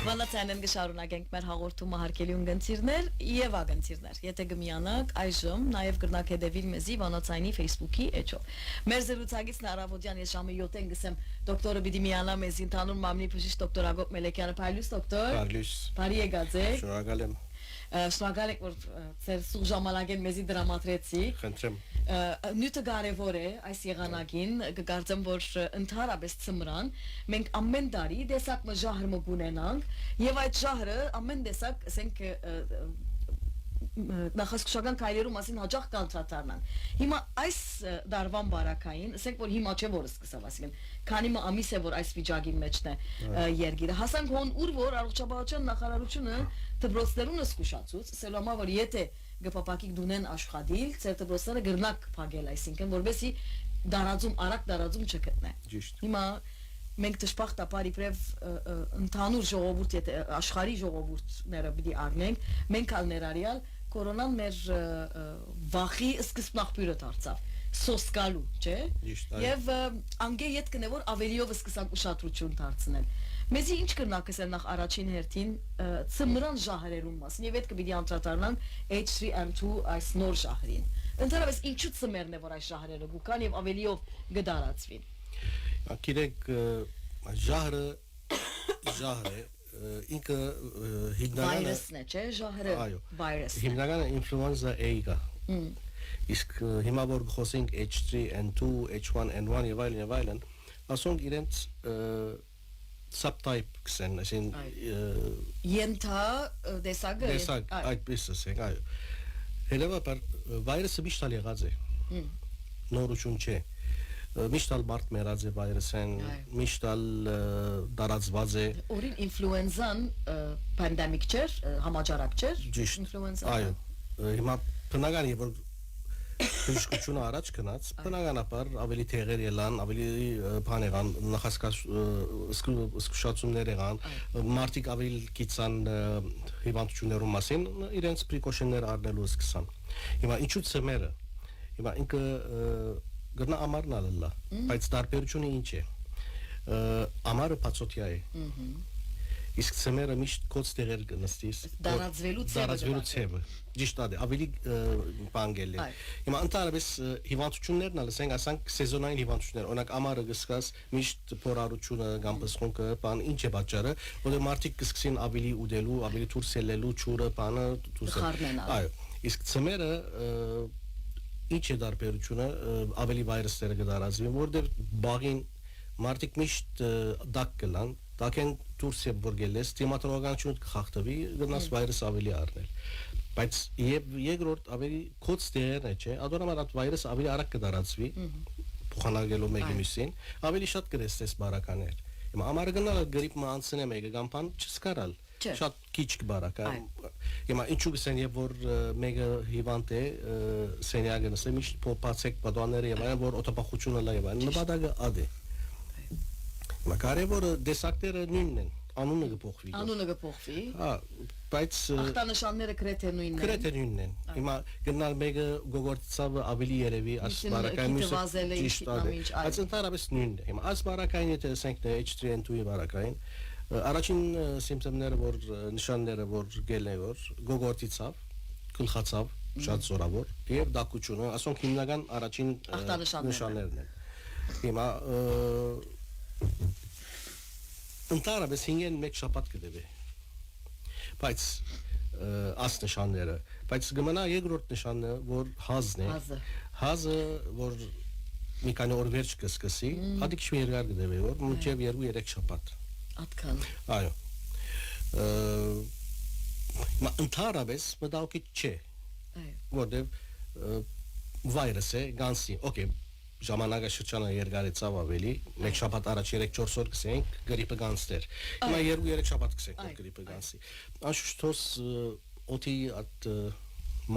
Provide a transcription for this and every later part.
Վանացյանեն գշարունակենք մեր հաղորդումը հարկելի ունգընցիրներ և ագընցիրներ, եթե գմիանակ այժմ նաև գրնակ հետևիլ մեզի Վանացյանի Facebook-ի էջով։ Մեր զրուցակիցն առավոտյան ես ժամը 7-ին գսեմ դոկտորը պիտի միանա մեզ ընդհանուր մամլի բժիշկ դոկտոր Ագոտ Մելեքյանը, բարի դոկտոր։ Բարի եկած եք։ Շնորհակալ եմ։ Շնորհակալ եք, որ ձեր սուղ ժամանակեն մեզի դրամատրեցիք։ Խնդրեմ։ Նյութը կարևոր է այս եղանակին, կգործեմ, որ ընդհանրապես ծմրան մենք ամեն տարի տեսակ ժահրը կունենանք եւ այդ ժահրը ամեն տեսակ ասենք նախասկսական քայլերու մասին հաջող կանտրատարնան։ Հիմա այս դարվան բարակային, ասենք որ հիմա չէ որ սկսավ, ասիկան, քանի ամիս է որ այս վիճակի մեջն է երգիրը։ Հասանք հոն ուր որ առողջապահության նախարարությունը դպրոցներուն զսկուշացուց, ասելամա որ եթե գպապակիկ դունեն աշխատիլ, ծեր դպրոցները գրնակ փակել, այսինքն որովհետեւ դարածում արագ դարածում չգտնե։ Հիմա մենք դժբախտաբար իբրև ընդհանուր ժողովուրդ եթե աշխարհի ժողովուրդները պիտի առնենք, մենք ալ ներառյալ կորոնան մեր վախի սկզբնաղբյուրը դարձավ սոսկալու, չէ՞։ Եվ անգե յետ կնե որ ավելիով սկսանք ուշադրություն դարձնել։ Մեզի ինչ կրնակս է նախ առաջին հերթին ծմրան ժահրերուն մասին եւ այդ կպիտի անդրադառնանք H3N2 այս նոր ժահրին։ Ընդհանրապես ինչու ծմերն է որ այս ժահրերը գուկան եւ ավելիով գդարացվին։ Գիտեք ժահրը ինքը հիմնականը վիրուսն է, չէ՞, ժահրը վիրուս։ Հիմնականը ինֆլուենզա A-ը։ Իսկ հիմա որ խոսենք H3N2, H1N1 եւ այլն, ասոնք իրենց subtype կսեն, այսին ենթա դեսագը այդպես ասենք, այո։ Հետևաբար վիրուսը միշտ եղած է։ Նորություն չէ։ Միշտ բարդ մեռած է վիրուսեն, միշտ դարածված է։ Օրին ինֆլուենզան պանդեմիկ չէր, համաճարակ չէր, ինֆլուենզան։ Այո, հիմա բնական է որ բժշկությունը առաջ գնաց, բնականաբար ավելի թեղեր ելան, ավելի բան եղան, զսկուշացումներ եղան, մարդիկ ավելի գիտան հիվանդություններու մասին, իրենց պրիկոշեններ առնելու սկսան։ Հիմա ինչու ծմերը։ Հիմա ինքը գրնա ամառն ալլա, բայց տարբերությունը ինչ է։ Ամառը բացօթյա է։ Իսկ ծմերը միշտ կոց տեղեր կնստիս։ Դարածվելու ցևը։ Ճիշտ է, ավելի բանգել է։ Հիմա ընդհանրապես հիվանդություններն ալ ասենք, ասենք սեզոնային հիվանդություններ, օրինակ ամառը գսկած միշտ փորարությունը կամ բսխունքը, բան ինչ է պատճառը, որը մարդիկ կսկսին ավելի ուդելու, ավելի դուրս ելելու, ճուրը, բանը դուրս։ Այո, իսկ ծմերը ինչ է դարբերությունը ավելի վիրուսները կդարածվին, որտեղ բաղին մարդիկ միշտ դակ կլան, դակեն դուրս է բուրգելես, դիմատրողականությունը կխախտվի, գնաս վիրուս ավելի առնել։ Բայց եւ երկրորդ ավելի կոց դերն է, չէ՞, ադորամար այդ վիրուսը ավելի արագ կդարածվի, փոխանակելով մեկի մյուսին, ավելի շատ կդեսնես բարականեր։ Հիմա ամառը գնալ գրիպ մանցնե մեկը կամ բան չսկարալ։ Շատ քիչ կբարակա։ Հիմա ինչու գսեն եւ որ մեկը հիվանդ է սենյակը նստի միշտ փոփացեք պատանները եւ այն որ օտոպախությունը լա եւ այն նպատակը ադե։ Հիմա կարևորը դեսակները նույնն են, անունը կփոխվի։ Անունը կփոխվի։ Հա, բայց ախտանշանները գրեթե նույնն են։ Գրեթե նույնն են։ Հիմա գնալ մեկը գողորտցավ ավելի երևի այս բարակային մյուսը։ Բայց ընդհանրապես նույնն է։ Հիմա այս բարակային եթե ասենք H3N2-ի բարակային առաջին սիմպտոմները որ նշանները որ գելն է որ գողորտիցավ, գլխացավ, շատ զորավոր եւ դակությունը, ասոնք հիմնական առաջին նշաններն են։ Հիմա ընդհանրապես 5-ին մեկ շաբաթ կդեվի։ Բայց աս նշանները, բայց գմնա երկրորդ նշանը որ հազն է։ Հազը որ մի քանի օր վերջ կսկսի, հատիկ շուտ երկար կդեվի որ մինչեւ 2-3 շաբաթ։ Ատքան։ Այո։ Ընդհանրապես մտահոգիչ չէ։ Այո։ Որտեվ վիրուս է, գանսի, օքեյ, ժամանակաշրջանը երկարեցավ ավելի, մեկ շաբաթ առաջ 3-4 օր կսենք գրիպը գանստեր։ Հիմա 2-3 շաբաթ կսենք գրիպը գանսի։ Անշուշտ օդի այդ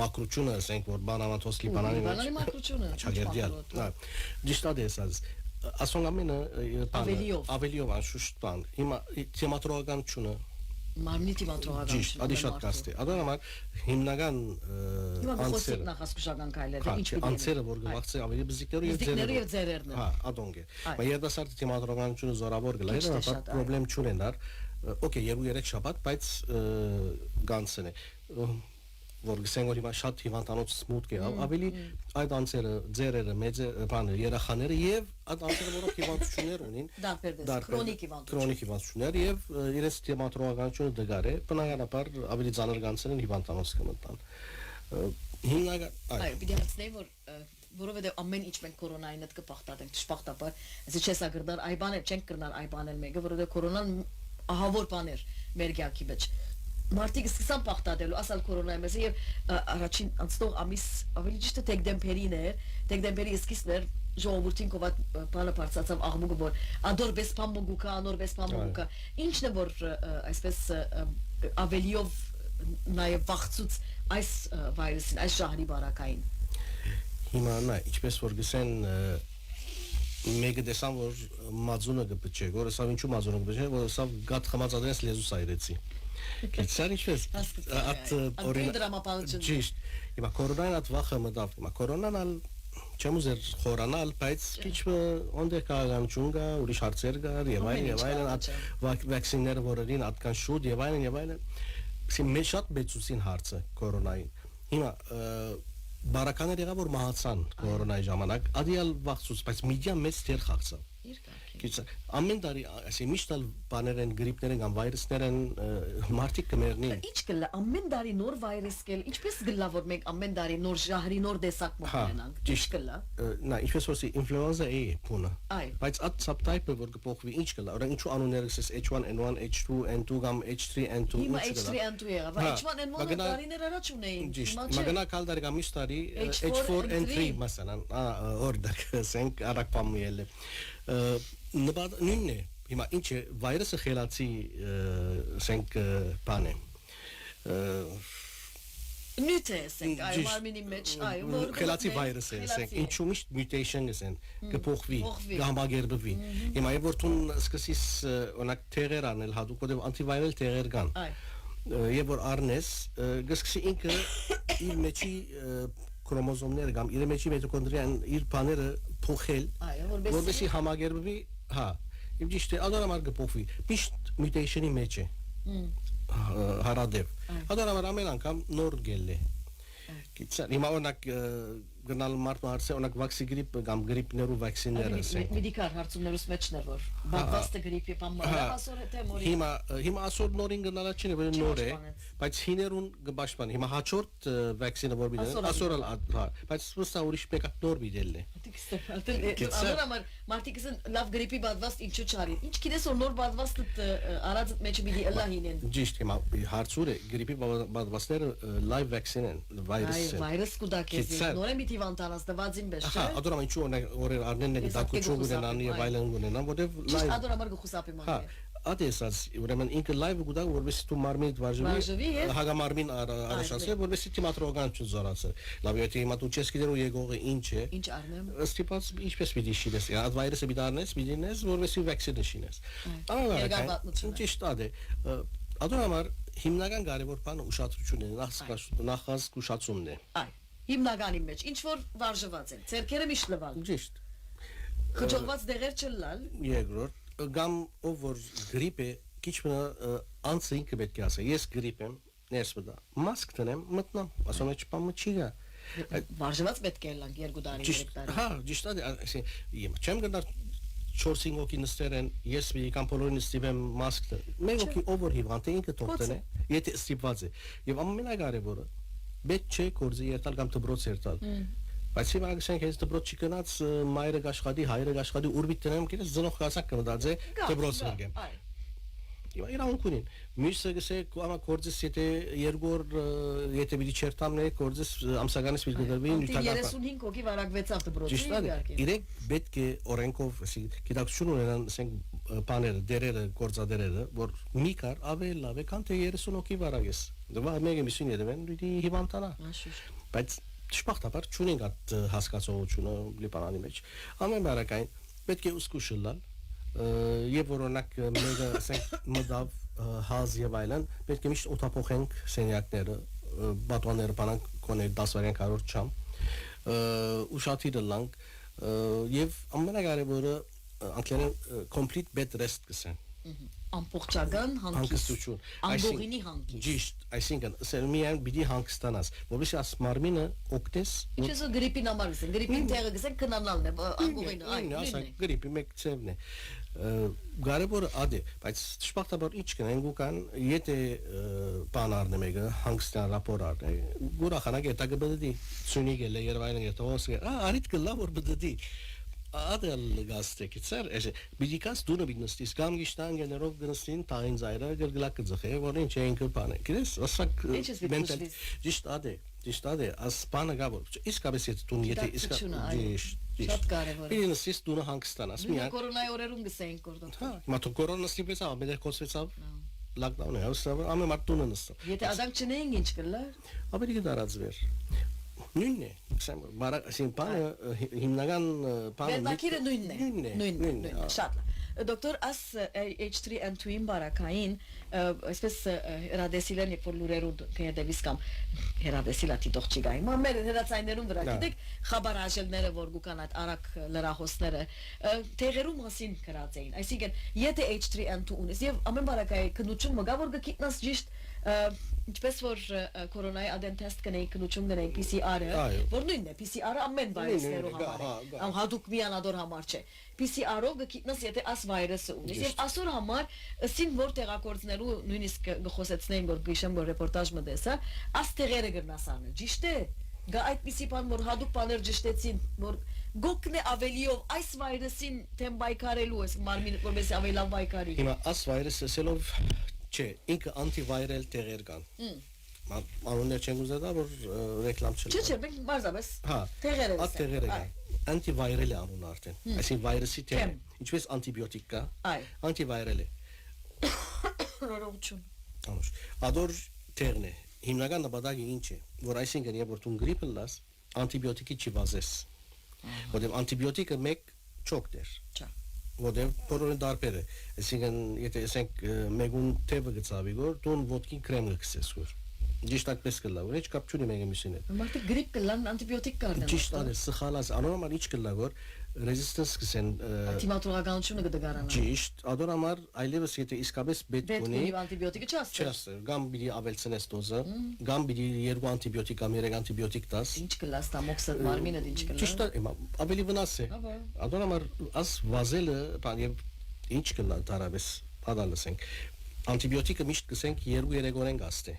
մակրությունը ասենք որ բանավանթոսքի բանանի մակրությունը չագերդիալ։ Ճիշտ է ասած։ Ասոնք ամենը ավելիով անշուշտ բան։ Հիմա թեմատրողականությունը մարմնի թեմատրողականությունը։ Ճիշտ, ադի շատ կաստ է։ Ադանամար հիմնական անձերը նախասկսական քայլերը ինչ պիտի անձերը որ գաղցե ավելի բզիկներով եւ ձերերն։ Հա, ադոնք է։ Բայց երիտասարդ թեմատրողականությունը զորավոր գլա, դա պրոբլեմ չունենար։ օքեյ, երկու երեք շաբաթ, բայց գանցն է որ գսենք որ հիմա շատ հիվանդանոց սմութ կա ավելի այդ անձերը ձերերը մեծ բաները երախաները եւ այդ անձերը որոնք հիվանդություններ ունին քրոնիկ հիվանդություններ եւ իրենց դիմադրողականությունը դգար է բնականաբար ավելի ծանր գանցեն հիվանդանոց կմտան հիմնական այո պիտի հարցնեի որ որովհետեւ ամեն ինչ մենք կորոնային հետ կփախտատենք ճշմարտաբար այսինքն չես ագրդար այ բաներ չենք կրնալ այ բանել մեկը որովհետեւ կորոնան ահավոր բաներ մեր կյանքի մեջ Մարտիկ սկսան պախտատելու ասալ կորոնայի մեզ եւ առաջին անցնող ամիս ավելի ճիշտ է դեկտեմբերին էր դեկտեմբերի սկիզբն էր ժողովրդին կողմած բանը բարձրացավ աղմուկը որ ադորբես փամուկա անորբես փամուկա ինչն է որ այսպես ավելիով նաեւ վախցուց այս վիրուսին այս շահրի բարակային հիմա նա ինչպես որ գսեն մեկը դեսան որ մազունը գպչե որ ասավ ինչու մազունը գպչե որ ասավ գատ խմածադրես լեզուս այրեցի Քիչար ինչպես at օրինակ ճիշտ հիմա կորոնան at վախը մտավ հիմա կորոնան ալ չեմ ուզեր խորանալ բայց քիչ օնդեր կարողություն կա ուրիշ հարցեր կա եւ այլն at վակցինները որին atkan շուտ եւ այլն մեծ շատ մեծուսին հարցը կորոնային հիմա բարականներ եղավ որ մահացան կորոնայի ժամանակ ադիալ վախցուց բայց մեդիա մեծ դեր խաղացավ Քիչ ամեն տարի ասի միշտ բաներ են գրիպներ են կամ վիրուսներ են մարտիկ կմեռնին Ինչ կլա ամեն տարի նոր վիրուս կել ինչպես գլա որ մենք ամեն տարի նոր ժահրի նոր տեսակ մտնենք Ինչ կլա Նա ինչպես որ ինֆլուենզա է փունը բայց at subtype որ կփոխվի ինչ կլա օրինակ ինչու անունները գսես H1N1 H2 N2 կամ H3N2 Հիմա H3N2 եղավ H1N1 տարիներ առաջ ունեին Մագնա կալ դարի կամ միշտ տարի H4N3 մասնան օրդակ սենք արակպամիել նույնն է հիմա ինչ է վիրուսը խելացի սենք բան է նյութ է սենք այո մարմինի մեջ այո որ խելացի վիրուս է սենք ինչու միշտ mutation են կփոխվի կհամագերբվի հիմա երբ որ տուն սկսես օրինակ թերեր անել հատուկ որտեղ անտիվիրալ թերեր կան երբ որ առնես գսկսի ինքը իր մեջի քրոմոզոմները կամ իր մեջի միտոկոնդրիան իր բաները փոխել որովհետեւ համագերբվի հա իմ ճիշտ է ադարամար կփոխվի միշտ mutation-ի մեջ է հարադեպ ադարամար ամեն անգամ նոր գել է Քիչ հիմա օրինակ գնալ մարդու հարցը օրինակ վաքսի գրիպ կամ գրիպներու վակցինները ասենք մեդիկալ հարցումներուց մեջն է որ բավաստը գրիպի բամմա ասոր է թե մորի հիմա ասոր նորին գնալա չի որ նոր է բայց հիներուն գբաշխման հիմա հաջորդ վակցինը որ բիդեն ասորալ բայց սա ուրիշ մեկը նոր բիդել է Անդրամար մարտիկսն լավ գրիպի բավաստ ինչու չարի ինչ գիտես որ նոր բավաստը արած մեջ բիդի ըլլա հինեն Ճիշտ հիմա հարցուրը գրիպի բավաստները լայվ վակցին են վիրուս կուդակես նորեն մի հիվանդանաց դվածին բեշ չէ Ադորամ ինչու օրեր առնեն դակուչու ունենան եւ այլն ունենան որտեվ լայվ ադորամար գխուսապի մանր Ադեսած ուրեմն ինքը լայվ գուտա որպես դու մարմինդ վարժվի հագամարմին առաջացրե որպես դիմադրողականություն զորացը լավ եթե հիմա դու չես գիտեր ու եկողը ինչ է ինչ առնեմ ստիպած ինչպես պիտի շինես այդ վիրուսը պիտի առնես պիտինես որպես վակցինը շինես ճիշտ է ադորամար հիմնական կարևոր բանը ուշադրությունն է նախազգուշացումն է այ հիմնականի մեջ ինչ որ վարժված են ցերքերը միշտ լվալ ճիշտ խճողված դեղեր չլալ երկրորդ Գամ ով որ գրիպ է քիչ մնա անցը ինքը պետք է ասա ես գրիպ եմ ներս մտա մասկ տնեմ մտնամ ասում եմ չպամը չի գա վարժված պետք է լանք 2 տարի 3 տարի հա ճիշտ է ասի չեմ գնալ 4-5 օքի նստերեն ես մի կամ բոլորին ստիպեմ մասկ մեկ օքի ով որ հիվանդ է ինքը թողտեն է եթե ստիպված է եւ ամենակարևորը պետք չէ կորզի երթալ կամ դբրոց երթալ Բայց հիմա գսենք հենց դբրոց չի գնաց մայրը աշխատի հայրը աշխատի ուրբիտ տնեմ գիտես զնող կասակ կմտածե դբրոց երգեմ Հիմա իրանք ունին մյուսը գսեք ամա կորձես եթե երկոր եթե մի չերտամն է կորձես ամսականից մի գդրվի նյութական 35 հոգի վարակվեցավ դբրոցի իհարկե իրենք պետք է օրենքով գիտակցություն ունենան ասենք բաները դերերը կորձադերերը որ մի կար ավել լավ է քան թե 30 հոգի վարակես դվա մեկը միսին եդվեն դի հիվանդանա բայց Շփախտաբար չունենք այդ հասկացողությունը Լիբանանի մեջ։ Ամեն բարակային պետք է ուսկուշլալ եւ օրինակ մեկը ասենք մդավ հազ եւ այլն պետք է միշտ օտափոխենք սենյակները բատոնները բանակ կոնե 10 վարյան կարորդ չամ ուշադիր լանք եւ ամենակարևորը անգլերեն complete bed rest գսեն ամբողջական հանգիստ հանգստություն ամբողինի հանգիստ ճիշտ այսինքն ասել միայն պիտի հանգստանաս որովհետեւ աս մարմինը օգտես ինչպես գրիպին համար գսեն գրիպին տեղը գսեն քնանալն է ամբողինը այն ասա գրիպի մեկ ծևն է կարևորը ադե բայց շփախտաբար ինչ կնեն գուկան եթե բանարն է մեկը հանգստան ռապոր արնե գուրախանակ է տագբդի սունի գելը երվայնը գետոս արիտ կլա որ բդդի Adel gazeteci eşe bilikas dunu bignastis gam giştan generov gnastin tayin zayra gelglak zıxe vorin çeyin kırpane kides asak mental diştade as pana gabor is kabeset tun yete is Շատ կարևոր է Իրենս ես դունը հանգստան ասում Նույնը կորոնայի օրերում գսեին կորդոտ Հա, մատո կորոնա ստիպեցավ, մետեր կոսվեցավ լակդաուն է, հուսավ, ամե մարդ տունը նստավ Եթե ազանք չնեին ինչ կլար Ավելի կդարածվեր Նույնն է, ասին պանը հիմնական Վերնակիրը նույնն է, շատ Դոկտոր, աս H3N2-ին բարակային, այսպես հերադեսիլեն, երբ որ լուրերու կհետևիս կամ հերադեսիլա տիտող չի գային, մեր հերացայներում վրա, գիտեք, խաբար աժելները, որ գուկան այդ արակ լրահոսները, տեղերու մասին կրած էին, այսինքն, եթե H3N2 ունես, եւ ամեն բարակայի կնություն մգա, որ գկիտնաս ճիշտ ինչպես որ կորոնայի ադեն տեստ կնեի կնություն գնեի PCR-ը, որ նույնն է, PCR-ը ամեն վայրեսներու համար է, հատուկ միանադոր համար չէ, PCR-ով գկիտնաս եթե աս վայրեսը ունես, եւ ասոր համար սին որ տեղակորձներու նույնիսկ գխոսեցնեին, որ գիշեմ որ ռեպորտաժ մտեսա, աս տեղերը գրնասանը, ճիշտ է, գա այդպիսի բան որ հատուկ բաներ ճշտեցին, որ գոքն է ավելիով այս վայրեսին թեմ բայկարելու ես մարմինը որպես ավելի լավ բայկարի։ Հիմա աս վայրեսը սելով Չէ, ինքը անտիվայրալ տեղեր կան։ Անուններ չեն ուզենա, որ ռեկլամ չլինի։ Չէ, մենք բարձրապես Հա, տեղեր են։ Այդ տեղերը կան։ Անտիվայրալ է անունը արդեն։ Այսինքն վիրուսի տեղ։ Ինչպես անտիբիոտիկ կա։ Անտիվայրալ է։ Ռորոչուն։ Անուշ։ Ադոր տեղն է։ Հիմնական նպատակը ինչ է, որ այսինքն երբ որ դու գրիպ լաս, անտիբիոտիկի չի վազես։ Որտեղ անտիբիոտիկը մեկ չոքտեր։ Չա Որտեղ բոլորը դարբեր է, այսինքն եթե ասենք մեկուն թեվը գծավի գոր, դու ոդկին կրեմ գցես գոր։ Ճիշտ այդպես կլա, որ ինչ կապ չունի մեկը մյուսին հետ։ Մարդիկ գրիպ կլան անտիբիոտիկ կարդեն։ Ճիշտ է, սխալած, անորմալ ինչ կլա գոր, ռեզիստենս կսեն Անտիմատուրականությունը կդգարանա։ Ճիշտ, ադոր համար այլևս եթե իսկապես պետք ունի անտիբիոտիկը չասել։ Գամ պիտի ավելցնես դոզը, գամ պիտի երկու անտիբիոտիկ կամ երեք անտիբիոտիկ տաս։ Ինչ կլա, ստամոքսը մարմինը ինչ կլա։ Ճիշտ է, ավելի վնաս է։ Ադոր համար աս վազելը, բան եւ ինչ կլա դարավես, հադալսենք։ Անտիբիոտիկը միշտ կսենք 2-3 օրեն գաստե։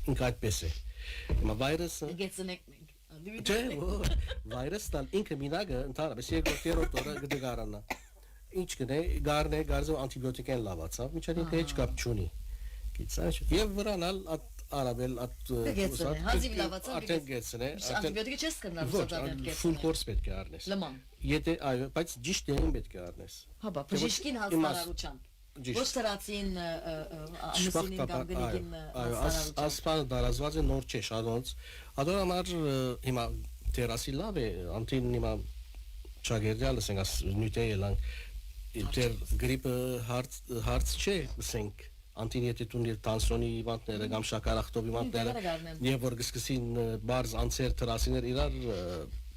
Ինքը այդպես է։ Հիմա վիրուսը գեցնենք մենք։ Չէ, վիրուսն ինքը մինագը ընդհանրապես երկրորդ օրը կդգարանա։ Ինչ կնե, գարնե, գարզո անտիբիոտիկ են լավացավ, միջան ինքը ինչ կապ չունի։ Գիտես, եւ վրանալ արաբել at հազիվ լավացավ արդեն գեցնե, անտիբիոտիկը չես կնալ սոդադեն գեցնե։ Full course պետք է առնես։ Լման։ Եթե այո, բայց ճիշտ դերին պետք է առնես։ Հաբա, բժիշկին հասարարության։ Ոչ սրացին ամուսինին կամ գնիկին հասարարության։ Ասպան դարազված է նոր չէ շարոնց։ Ադոր համար հիմա տերասի լավ է, անտին հիմա չագերդյալը ասենք աս նյութե ելան դեր գրիպը հարց չէ ասենք անտին եթե տուն տանսոնի իվանտները կամ շաքարախտով իվանտները եւ որ գսկսին բարձ անցեր տրասիներ իրար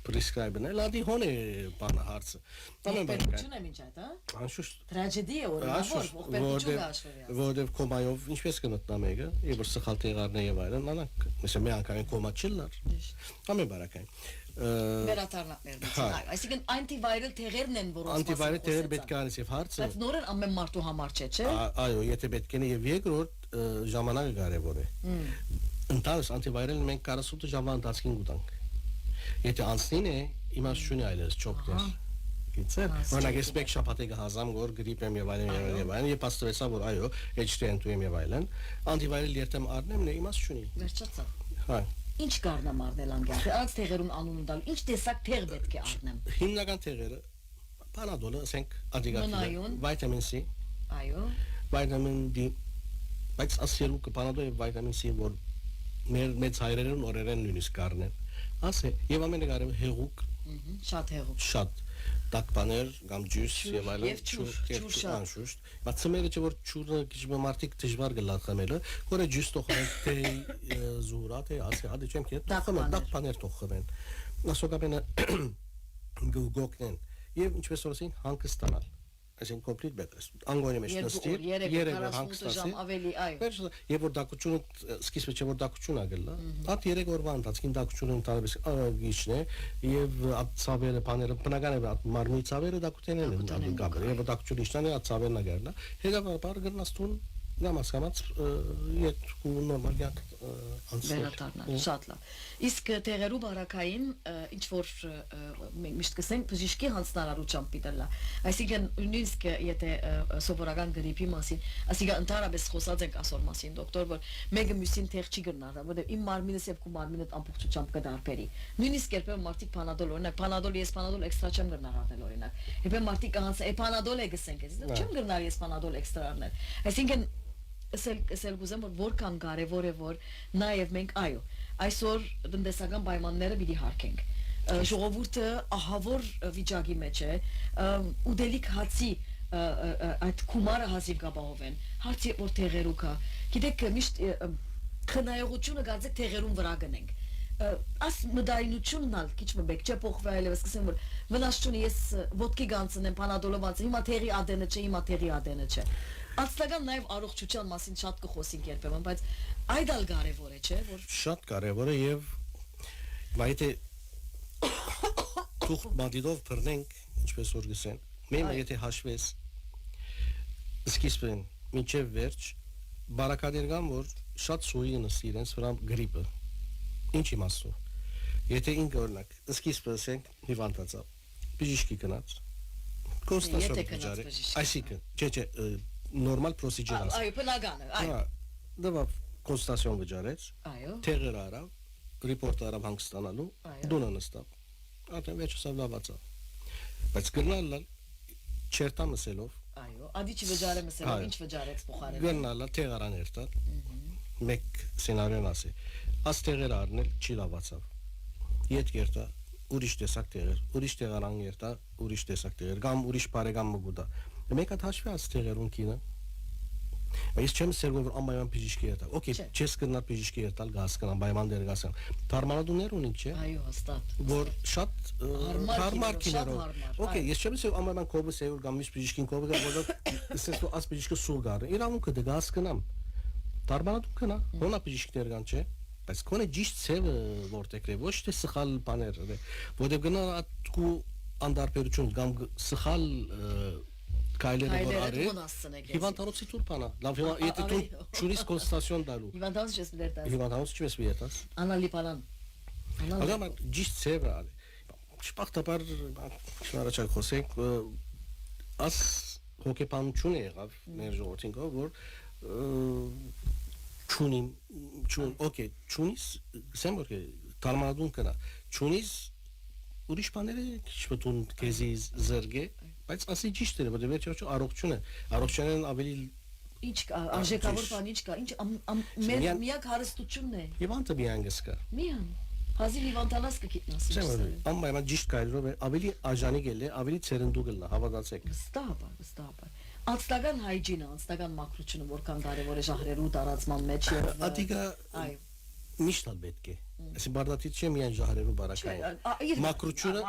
prescribe-ն էլ ադի հոն է բանը հարցը։ Ամեն բան։ Պետություն է ինչ այդ, հա։ Անշուշտ։ Տրագեդի է օրինավոր, ողբերգություն հաշվի։ Որտեվ կոմայով ինչպես կնոտնա մեկը, երբ որ սխալ տեղարն է եւ այլն, անանք, mesela մի անգամ կոմա չլար։ Ամեն բարակային։ Վերաթարնակներն են։ Այսինքն անտիվայրալ տեղերն են, որոնց անտիվայրալ տեղեր պետք է անես եւ հարցը։ Բայց նորեն ամեն մարդու համար չէ, չէ։ Այո, եթե պետք է եւ երկրորդ ժամանակը կարեւոր է։ Ընդհանրապես անտիվայրալ մենք 48 ժամվա ընթացքին գուտանք։ Եթե անցնին է, իմաստություն այլես չոքտեր։ Գիտես, օրինակ ես մեկ շաբաթ գազամ գոր գրիպ եմ եւ այլն եւ պաստորեցա որ այո, H3N2 եմ եւ այլն, անտիվայրալ երթեմ առնեմ, նե իմաստ չունի։ Վերջացավ։ Հա։ Ինչ կառնամ առնել անգամ։ Այս տեղերուն անուն տալ, ինչ տեսակ թեղ պետք է առնեմ։ Հիմնական թեղերը Panadol-ը, ասենք, ադիգատիվ, վիտամին C։ Այո։ Վիտամին D։ Բայց ասերու կպանադո եւ վիտամին C որ մեր մեծ հայրերեն օրերեն նույնիսկ կառնեն։ Ասե, եւ ամենակարևորը հեղուկ, շատ հեղուկ։ Շատ տակպաներ, կամ ջուս եւ այլն, ջուր անշուշտ։ Բայց ծմերը չէ որ ջուրը քիչ մարդիկ դժվար գլա խմելը, որը ջուս տոխեն թե զուրա թե ասե, հադի չեմ քիչ տակպաներ տոխեն։ Ասոկապենը գոգնեն եւ ինչպես որ ասին հանգստանալ։ այսինքն complete bed rest անգոնի մեջ նստիր 3 օր հանգստացի ավելի այո վերջ եւ որ դակությունը սկիզբը չէ որ դակություն ա գլա հատ 3 օրվա ընթացքին դակությունը ընդհանրապես գիչն է եւ այդ ցավերը բաները բնական է այդ մարմնի ցավերը դակութենեն են գաբը եւ դակությունը իշտան է այդ ցավերն ա գերնա հետաբար գրնաստուն Նամասկամած երկու նորմալ յակ անցնել շատ լավ իսկ տեղերու բարակային ինչ որ մենք միշտ կսենք բժիշկի հանձնարարությամբ պիտելա այսինքն նույնիսկ եթե սովորական գրիպի մասին այսինքն ընդհանրապես խոսած ենք ասոր մասին դոկտոր որ մեկը մյուսին թեղ չի գնալ որովհետև իմ մարմինս եւ քո մարմինը ամբողջությամբ կդարբերի նույնիսկ երբեմն մարդիկ փանադոլ օրինակ փանադոլ ես փանադոլ էքստրա չեմ գնալ առնել օրինակ երբեմն մարդիկ կհանց է փանադոլ է գսենք չեմ գնալ ես փանադոլ էքստրա առնել այսինքն Սել գուզեմ որ որքան կարևոր է որ նաև մենք այո այսօր տնտեսական պայմանները պիտի հարգենք ժողովուրդը ահավոր վիճակի մեջ է ուդելիք հացի այդ կումարը հազիվ կապահովեն հարցի որ տեղերու կա գիտեք միշտ խնայողությունը գարձեք տեղերուն վրա գնենք աս մդայնությունն ալ քիչ մեկ չէ փոխվել այլևս կսեմ որ վնաս չունի ես ոդկի գանցնեմ պանադոլով անցեմ հիմա թերի ադենը չէ հիմա թերի ադենը չէ Ածտական նաև առողջության մասին շատ կխոսենք երբեմն, բայց այդ ալ կարևոր է, չէ՞, որ շատ կարևոր է եւ վայթե թուղթ մադիդով բռնենք, ինչպես որ գսեն։ Մեմը եթե հաշվես սկիզբին մինչև վերջ բարակադերգան որ շատ սուի նստի իրենց վրա գրիպը։ Ինչ իմաստով։ Եթե ինքը օրինակ սկիզբը ասենք հիվանդացա, բժիշկի գնաց։ Կոստասիոն վճարի։ Այսինքն, չէ, normal procedure այո բնական այո դա կոնստացիոն վճարեց այո թեղեր արավ ռիպորտ արավ հանգստանալու դունը նստավ արդեն վերջսավ լավացա բայց գնալը չերտա մսելով այո ադիչի վճարը մսելով ինչ վճարեց փոխարեն գնալը թեղարան երտա մեկ սցենարիոն ասի աս թեղեր առնել չի լավացավ իդ երտա ուրիշ տեսակ թեղեր ուրիշ տեղարան երտա ուրիշ տեսակ թեղեր կամ ուրիշ բարեկամ մգուտա Մեկ at հաշվի աստեղերուն կինը Ես չեմ սերվում որ անպայման բժիշկի հետ տալ Okay չես գնալ բժիշկի հետ տալ գազ կնան պայման դեր գասան Թարմանադուներ ունի չէ Այո հստակ որ շատ հարմար կիներով Okay ես չեմ սերվում անպայման կոբը սերվում կամ միշտ բժիշկին կոբը որ ասես որ աս բժիշկը սուր գարը իրանունքը դե գազ կնամ Թարմանադու կնա հոնա բժիշկներ կան չէ բայց կոնե ճիշտ ցևը որտեղ է ոչ թե սխալ բաներ որտեղ գնա ատկու անդարբերություն կամ սխալ Կայլերը որ արի հիվանդանոցի տուր բանա լավ հիմա եթե դու ճունիս կոնստացիոն դալու հիվանդանոց չես բերտաս հիվանդանոց չես բերտաս անալիպանան Ադամ ճիշտ ծևը արի շփախտաբար շնարհաճակ խոսենք աս հոգեբանություն է եղավ մեր ժողովրդին կողմ որ ճուն օքեյ ճունիս սեմ որ դարմանադուն կնա ճունիս ուրիշ բաները քիչ մտուն քեզի զրգե բայց ասի ճիշտ է որ վերջը առողջություն է առողջությունն ավելի ինչ կա արժեքավոր բան ինչ կա ինչ միակ հարստությունն է հիվանդը միայն գսկա միան հազիվ հիվանդանաս կգիտնաս ամենայն ճիշտ կայլով է ավելի աժանի գել է ավելի ցերնդու գլա հավատացեք վստահ անձնական հայջինը անձնական մաքրությունը որքան կարևոր է ժահրերու տարածման մեջ եւ ադիգա այ միշտ ալ պետք է Այսինքն բարդացից չէ միայն ժահրերու բարակային մակրությունը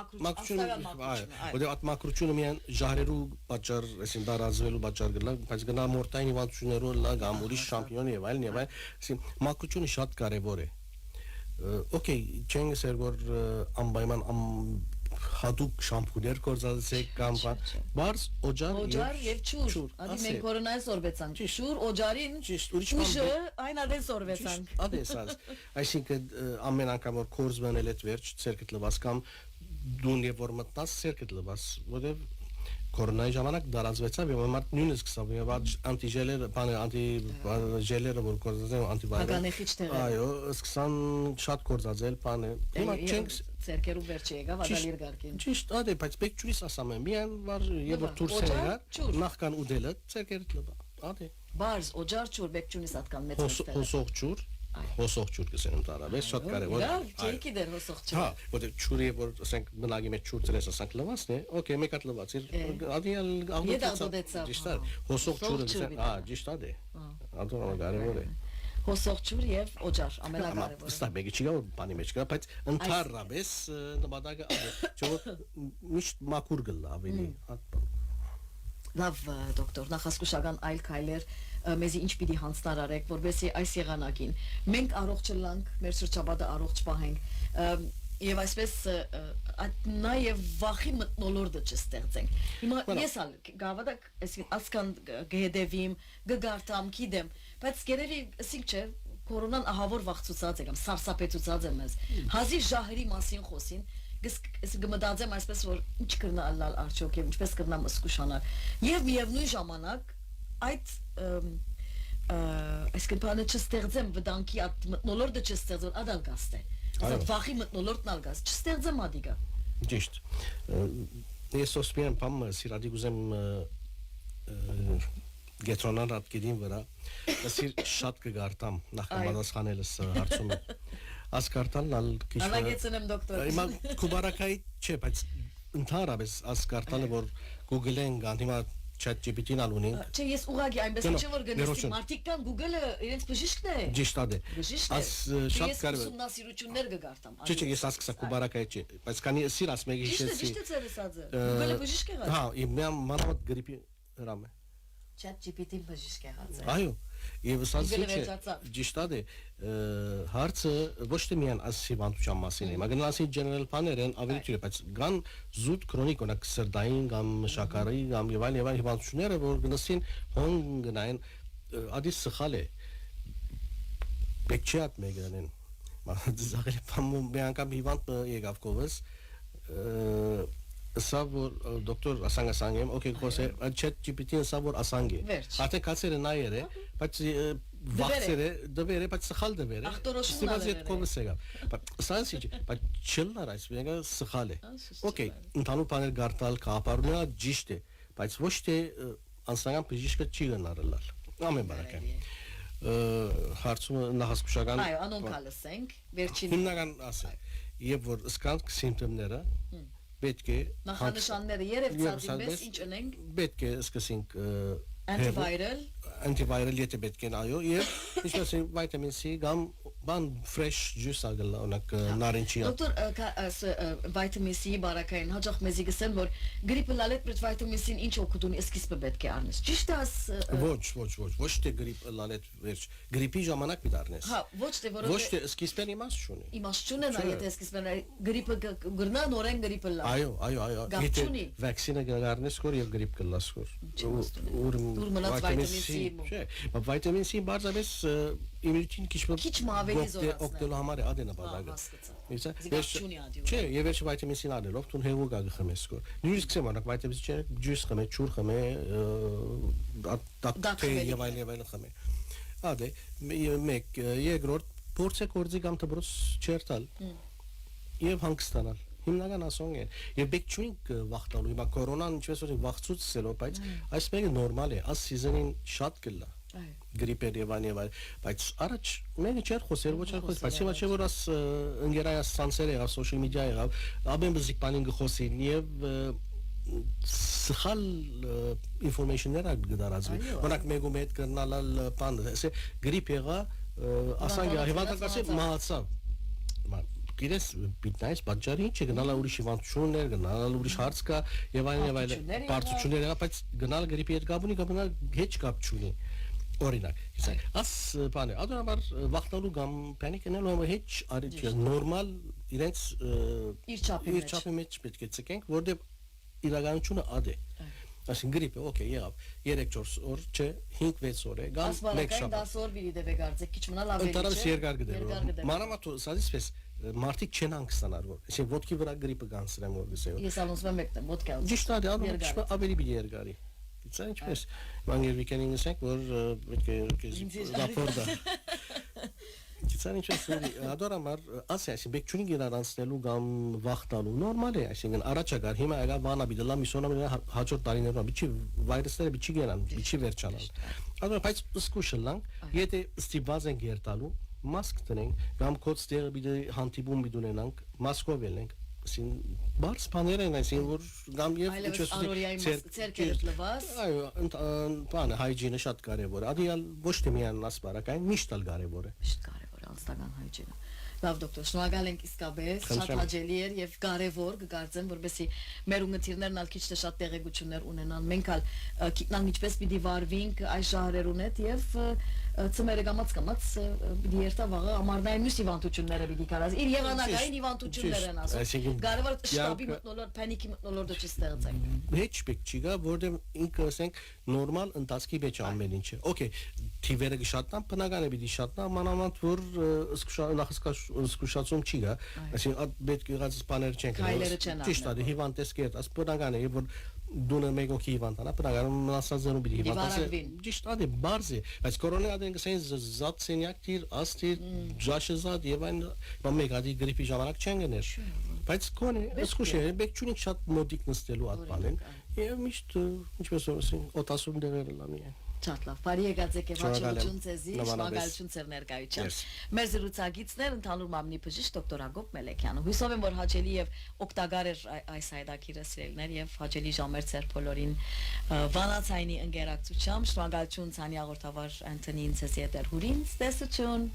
այո այդ մակրությունը միայն ժահրերու պատճառ այսինքն դարազվելու պատճառ գլա բայց գնա մորտային հիվանդություններով լա կամ ուրիշ շամպիոն եւ այլն այսինքն մակրությունը շատ կարեւոր է Okay չենք ասել որ անպայման հատուկ շամպուներ կորզացեք կամ բարձ օջար եւ ճուր ադի մենք կորոնայից օրվեցանք ճուր օջարին ուժը այն ադեն օրվեցանք ադեսած այսինքն ամեն անգամ որ կորզվել այդ վերջ ցերկդ լվաս կամ դուն եւ որ մտնաս ցերկդ լվաս որեւ կորոնայի ժամանակ դարազվեցավ եւ մարդ նույնիսկ սկսավ եւ անտիժելերը բանը անտիժելերը որ կորզացել անտիվայրալ այո սկսան շատ կորզածել բանը հիմա չենք ցերկերու վերջը եկավ ադալիր գարկին ճիշտ ադե բայց պետք ճուրիս ասամ եմ միան վար եւ որ դուրսերա նախքան ուդելը ցերկերդ լվա ադե բարձ օջար ճուր պետք ճունիս ատկան մեծ հոսող ճուր հոսող ճուր կսեն ընդհանրապես շատ կարևոր է ճեկի դեր հոսող ճուր հա որտեղ ճուրի որ ասենք բնագի մեջ ճուր ծրես ասենք լվացն է օքեյ մեկ հատ լվաց ադիալ աղդեցա ճիշտ է հոսող ճուրը հա ճիշտ է ադորը կարևոր է հոսող ճուր եւ օջար ամենակարևորը ստա մեկ չի գա բանի մեջ գա բայց ընդհանրապես նպատակը չէ միշտ մաքուր գլա ավելի Լավ դոկտոր, նախասկուշական այլ քայլեր մեզի ինչ պիտի հանձնար արեք, որովհետեւ այս եղանակին մենք առողջ լանք, մեր շրջապատը առողջ պահենք եւ այսպես նաեւ վախի մտնոլորտը չստեղծենք։ Հիմա ես ալ գավադակ ասկան գեդեվիմ, գգարտամ, գիտեմ, բայց գերեւի ասինք չէ կորոնան ահավոր վախ ցուցած է կամ սարսափեցուցած է մեզ։ Հազի ժահերի մասին խոսին գմտածեմ այսպես որ ինչ կրնալ արդյոք եւ ինչպես կրնամ սկսանալ եւ միևնույն ժամանակ այդ այսքան բանը չստեղծեմ վտանգի մտնոլորտը չստեղծել ադալ գաստե այդ վախի մտնոլորտն ալ գաս չստեղծեմ ադիգա ճիշտ ես osmien pam սիրադի գուզեմ գետրոնալ ատկեդին վրա ասիր շատ կգարտամ նախապատասխանելս հարցումը ասկարտալն ալ քիչ Անագեցնեմ դոկտոր Հիմա քուբարակայի չէ բայց ընդհանրապես ասկարտալը որ Google-ն գան հիմա ChatGPT-ն ալ ունենք Չէ ես ուղղակի այնպես չէ որ գնացի մարդիկ կան Google-ը իրենց բժիշկն է Ճիշտ է Բժիշկ շատ կարևոր ուսումնասիրություններ կգարտամ Չէ ես ասկսա քուբարակայի չէ բայց քանի սիր ասում եք Ճիշտ է ցերեսածը Google-ը բժիշկ եղած Հա իմ մանավանդ գրիպի հրամ է ChatGPT-ն բժիշկ եղած է Այո Եվ ասացի ճիշտ է հարցը ոչ թե միայն ասիվանտության մասին է մագնասի general բաներն ավելի թույլ բայց կան զուտ քրոնիկ օրինակ սրտային կամ շաքարի կամ եւ այլ հիվանդությունները որ գնացին հոն գնային ադի սխալ է բեկչիատ մեգանեն զաղելի բամ մի անգամ հիվանդ եկավ կովս Սա որ դոկտոր ասանգ եմ, օքեյ խոսե, ChatGPT-ն սա որ ասանգ է։ Արդեն կացերը նայեր է, բայց վախցերը դվերը, բայց սխալ դվերը։ Ստիպած է կովս եկավ։ Բայց սա ինչ, բայց չլար այս վենը սխալ է։ Օքեյ, ընդհանուր բաներ գարտալ, կապարունա ճիշտ է, բայց ոչ թե անսանգան բժիշկը չի գնարելալ։ Ամեն բարակը։ Հարցումը նախասկուշական։ Այո, անոնքալ ասենք, վերջին։ Հիմնական ասա։ Եվ որ սկանք սիմպտոմները պետք է նախանշանները երևցածի մեզ ինչ ունենք պետք է սկսենք antiviral եթե պետք է այո եւ ինչպես է վիտամին C կամ բան fresh juice ագլա օրինակ նարինջի դոկտոր վիտամին C բարակային հաջող մեզի գսեն որ գրիպը լալետ պրետ վիտամին C-ն ինչ օգուտ ունի սկիզբը պետք է առնես ճիշտ է ոչ թե գրիպ լալետ վերջ գրիպի ժամանակ մի դառնես հա ոչ թե որովհետեւ ոչ թե սկիզբեն իմաստ չունի իմաստ չունի նա եթե սկիզբեն գրիպը գրնա նորեն գրիպը լա այո եթե վակցինը գարնես կոր եւ գրիպ կլաս կոր ուր մնաց վիտամին C չէ վիտամին C բարձրապես իմունիտին քիչ ավելի զորացնել օգտելու համար է ադենա բադագը չէ եւ վերջ վիտամին C-ն ալելով տուն հեղուկ ագ խմես կոր նույնիսկ սեմ անակ վիտամին C չէ ջուս խմե ճուր խմե դակտե եւ այլ խմե ադե մեկ երկրորդ փորձը կորձի կամ դբրոց չերտալ եւ հանգստանալ հիմնական ասոնք է եւ բեկչուինք վախտալու հիմա կորոնան ինչպես որ վախցուց սելով բայց այս մեկը նորմալ է աս սիզոնին շատ կլա գրիպեր եւ այլ բայց առաջ մենը չէր խոսել ոչ էր խոսել բայց հիմա չէ որ աս ընկերայա սանսեր եղավ սոցիալ մեդիա եղավ ամեն բզիկ բանին գխոսին եւ սխալ ինֆորմեյշններ գդարածվի օրինակ մեգու մետ կնալալ բան ասե գրիպ եղա ասանգ հիվանդակացի մահացավ Գիրես բիտնայս բաժարի ինչ գնալա ուրիշ հիվանդություններ գնալա ուրիշ հարց կա եւ այլ բարդություններ եղա բայց գնալ գրիպի հետ կապ ունի կապնալ հետ կապ չունի օրինակ իսա աս բանը ադոնաբար վախտալու կամ պանիկնելու հետ արի նորմալ իրենց իր չափի մեջ պետք է ցկենք որտեղ իրականությունը ադե Այսինքն գրիպը օքեյ եղավ 3-4 օր չէ 5-6 օր է գալ 1 շաբաթ 10 օր բիդի դեպի գարձեք քիչ մնալ ավելի չէ երկար գդեր մանավանդ սազիսպես մարդիկ չեն հանգստանալ որ այսինքն ոդկի վրա գրիպը կանցրեմ որ գսեյ ես անոնցում մեկն ոդկա ճիշտ է ադա ավելի բիդի երկարի Գիտես ինչպես մանգեր վիկենդին ասենք որ պետք է ռապորտը Գիտես ինչպես ադորամար ասես բեկչունի գերանցնելու կամ վախտալու նորմալ է այսինքն առաջագար հիմա եղա վանա բիդլա միսոնա հաջորդ տարիներում biçi վայրսները biçi գերան biçi վերջանալ ադոր բայց սկուշլանք եթե ստիպված են գերտալու մասկ տնենք կամ կոց դերը բիդի հանդիպում բիդունենանք մասկով ելենք Սին բարս բաներն այսին որ կամ եւ ցերկերդ լվաս այո բանը հայջինը շատ կարեւոր է ադիալ ոչ թե միայն ասպարակային միշտ ալ կարեւոր է միշտ կարեւոր է անստական հայջինը Լավ դոկտոր, շնորհակալ ենք իսկապես, շատ հաճելի էր եւ կարեւոր կգործեմ, որովհետեւ մեր ունեցիրներն ալ քիչ թե շատ տեղեկություններ ունենան։ Մենք ալ գիտնանք ինչպես պիտի վարվենք այս շահերուն հետ եւ ծմերը կամած պիտի երթա վաղը ամառնային մյուս հիվանդությունները պիտի կարած։ Իր եղանակային հիվանդություններ են ասում։ Կարևոր շտաբի մտնոլորտ, փանիկի մտնոլորտը չստեղծենք։ Heç պետք չի գա, որտեղ ինքը ասենք նորմալ ընթացքի մեջ ամեն ինչը։ Okay, թիվերը կշատնան, բնական է պիտի շատնա, մանավանդ որ զգուշացում չի գա, այսինքն պետք եղած բաներ չեն կրել։ Ճիշտ է, հիվանդես կերտ, աս բնական է, որ դունը մեկոքի հիվանդանա, բնական մնացածներում պիտի հիվանդանա։ Ճիշտ է, բարձ է, բայց կորոնա դեն կսեն զատ սենյակ դիր, աստիր, ջաշզատ եւ այն մեկ հատի գրիպի ժամանակ չեն գներ։ Բայց կոնե, զգուշ է, պետք չունի շատ մոդիկ նստելու այդ բանին։ Եվ միշտ ինչպես ասին, օտասում դեղերը լանի են։ Շատ լավ, բարի եկած եք եւ հաջողություն ձեզի, շնորհակալություն ձեր ներկայությամբ։ Մեր զրուցակիցներ ընդհանուր մամնի բժիշկ դոկտոր Ագոպ Մելեքյանը։ Հույսով եմ, որ հաճելի եւ օգտակար էր այս հայտակիրը սիրելիներ եւ հաճելի ժամեր ձեր բոլորին վանացայինի ընկերակցությամբ։ Շնորհակալություն ցանի հաղորդավար Անտոնին Ցեսիետեր Հուրին, ստեսություն։